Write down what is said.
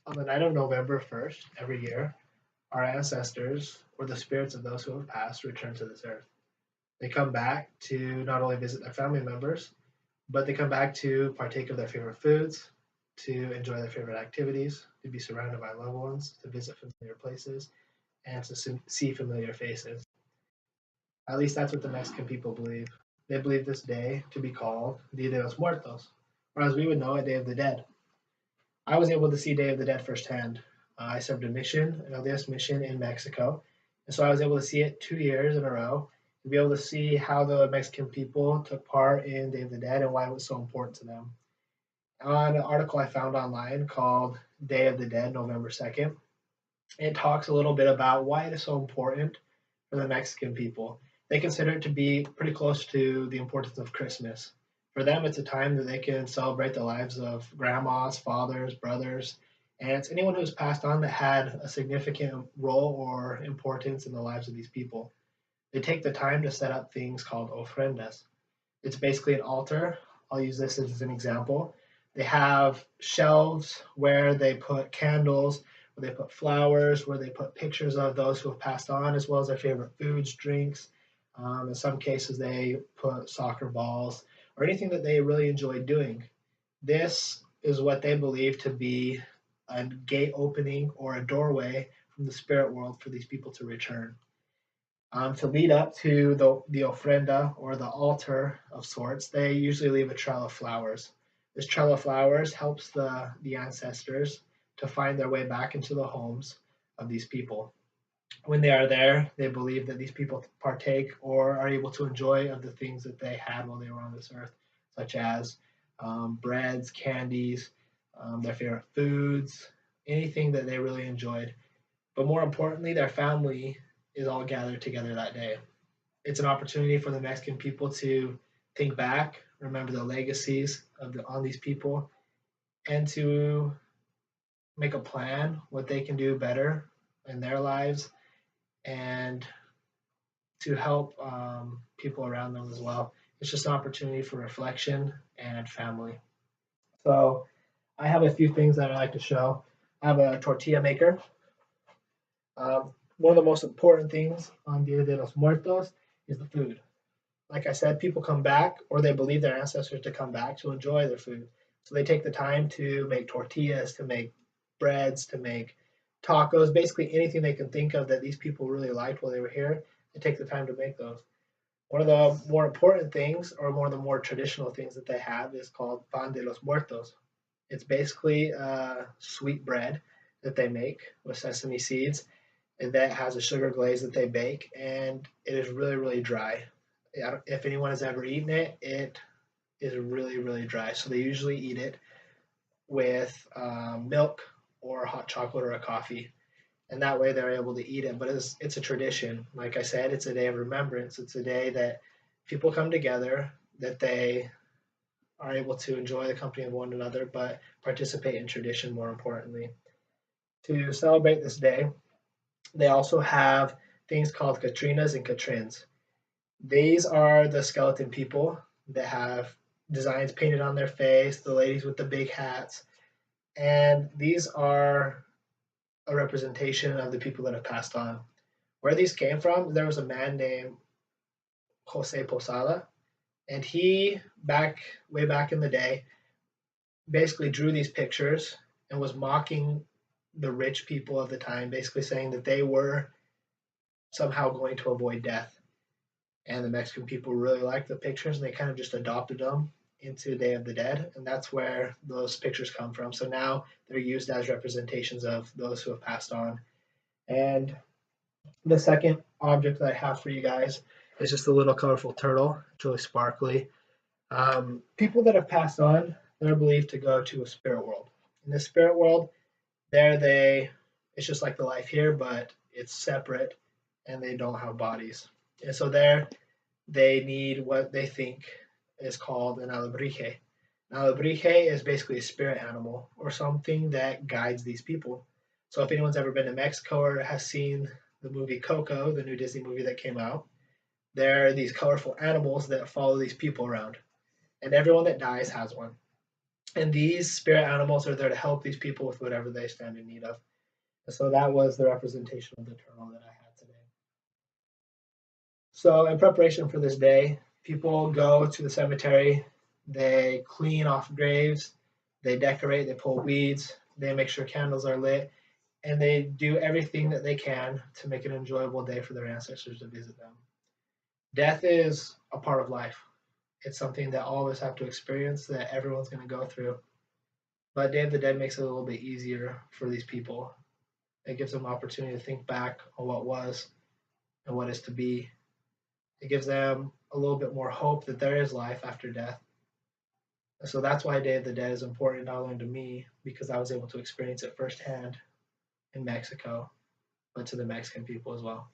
On the night of November 1st, every year, our ancestors, or the spirits of those who have passed, return to this earth. They come back to not only visit their family members, but they come back to partake of their favorite foods, to enjoy their favorite activities, to be surrounded by loved ones, to visit familiar places, and to see familiar faces. At least that's what the Mexican people believe. They believe this day to be called Dia de los Muertos, or as we would know it, Day of the Dead. I was able to see Day of the Dead firsthand. I served a mission, an LDS mission in Mexico, and so I was able to see it 2 years in a row, to be able to see how the Mexican people took part in Day of the Dead and why it was so important to them. On an article I found online called Day of the Dead, November 2nd, it talks a little bit about why it is so important for the Mexican people. They consider it to be pretty close to the importance of Christmas. For them, it's a time that they can celebrate the lives of grandmas, fathers, brothers, and it's anyone who's passed on that had a significant role or importance in the lives of these people. They take the time to set up things called ofrendas. It's basically an altar. I'll use this as an example. They have shelves where they put candles, where they put flowers, where they put pictures of those who have passed on, as well as their favorite foods, drinks. In some cases, they put soccer balls or anything that they really enjoy doing. This is what they believe to be a gate opening or a doorway from the spirit world for these people to return. To lead up to the ofrenda or the altar of sorts, they usually leave a trail of flowers. This trail of flowers helps the ancestors to find their way back into the homes of these people. When they are there, they believe that these people partake or are able to enjoy of the things that they had while they were on this earth, such as breads, candies, their favorite foods, anything that they really enjoyed. But more importantly, their family is all gathered together that day. It's an opportunity for the Mexican people to think back, remember the legacies on these people, and to make a plan what they can do better in their lives and to help people around them as well. It's just an opportunity for reflection and family. So I have a few things that I like to show. I have a tortilla maker. One of the most important things on Dia de los Muertos is the food. Like I said, people come back or they believe their ancestors to come back to enjoy their food. So they take the time to make tortillas, to make breads, to make tacos, basically anything they can think of that these people really liked while they were here. They take the time to make those. One of the more important things, or one of the more traditional things that they have, is called pan de los muertos. It's basically sweet bread that they make with sesame seeds, and that has a sugar glaze that they bake, and it is really, really dry. If anyone has ever eaten it, it is really, really dry. So they usually eat it with milk or hot chocolate or a coffee, and that way they're able to eat it. But it's a tradition. Like I said, it's a day of remembrance. It's a day that people come together, that they are able to enjoy the company of one another, but participate in tradition more importantly. To celebrate this day, they also have things called Katrinas and Katrins. These are the skeleton people that have designs painted on their face, the ladies with the big hats, and these are a representation of the people that have passed on. Where these came from, there was a man named Jose Posada, and he way back in the day basically drew these pictures and was mocking the rich people of the time, basically saying that they were somehow going to avoid death. And the Mexican people really liked the pictures and they kind of just adopted them into Day of the Dead, and that's where those pictures come from. So now they're used as representations of those who have passed on. And the second object that I have for you guys is just a little colorful turtle. It's really sparkly. People that have passed on, they're believed to go to a spirit world. In the spirit world, it's just like the life here, but it's separate and they don't have bodies. And so there, they need what they think is called an alebrije. An alebrije is basically a spirit animal or something that guides these people. So if anyone's ever been to Mexico or has seen the movie Coco, the new Disney movie that came out, there are these colorful animals that follow these people around. And everyone that dies has one. And these spirit animals are there to help these people with whatever they stand in need of. And so that was the representation of the eternal that I had today. So in preparation for this day, people go to the cemetery, they clean off graves, they decorate, they pull weeds, they make sure candles are lit, and they do everything that they can to make an enjoyable day for their ancestors to visit them. Death is a part of life. It's something that all of us have to experience, that everyone's going to go through. But Day of the Dead makes it a little bit easier for these people. It gives them an opportunity to think back on what was and what is to be. It gives them a little bit more hope that there is life after death. And so that's why Day of the Dead is important not only to me, because I was able to experience it firsthand in Mexico, but to the Mexican people as well.